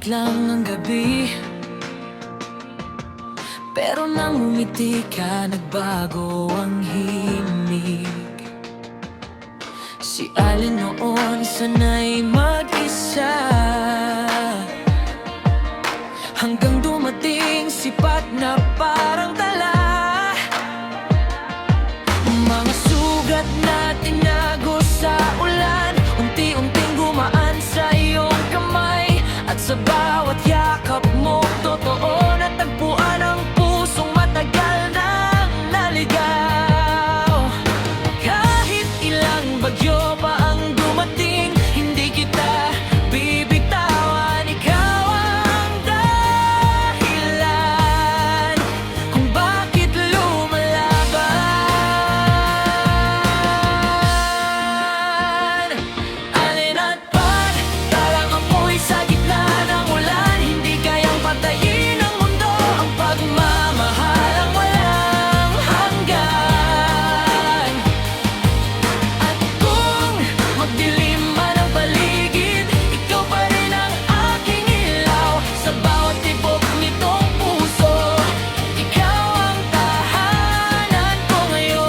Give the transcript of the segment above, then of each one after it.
lang ang gabi, pero nang umiti ka, nagbago ang himig. Si Allen noon sana'y mag-isa, hanggang dumating si Pat na parang tala. Mga sugat na tinago sa ulan, unti-unting gumaan sa iyong kamay. At sa bawat yakap mo, totoo na tagpuan ang pusong matagal nang naligaw. Kahit ilang bagyo pa ang dumating, hindi kita bibitawan. Ikaw ang dahilan kung bakit lumalaban. Allen at Pat, parang apoy sa gitna ng ulan, hindi kayang patayin ang mundo. Ang pagmamahal ang walang hanggan. At kung magdilim man ang paligid, ikaw pa rin ang aking ilaw. Sa bawat tibok nitong puso, ikaw ang tahanan ko ngayon.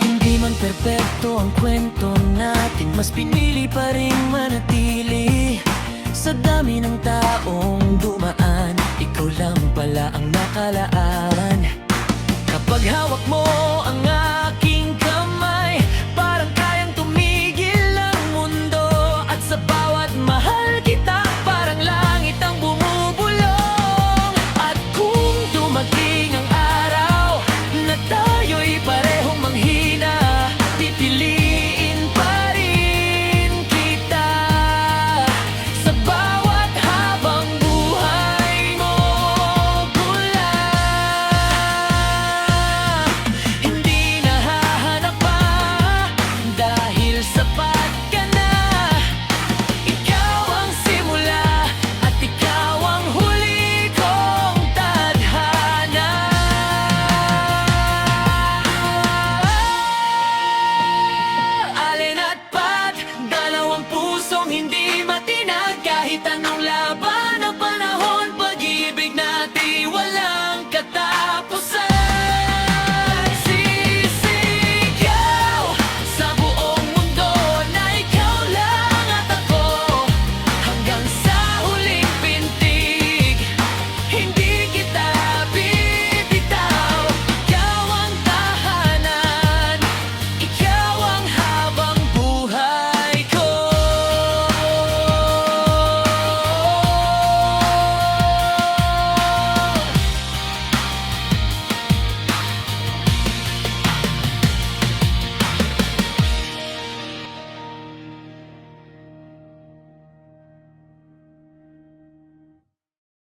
Hindi man perpekto ang kwento natin, mas pinili pa rin manatili. Sa dami ng taong dumaan, ikaw lang pala ang nakalaan. Kapag hawak mo ang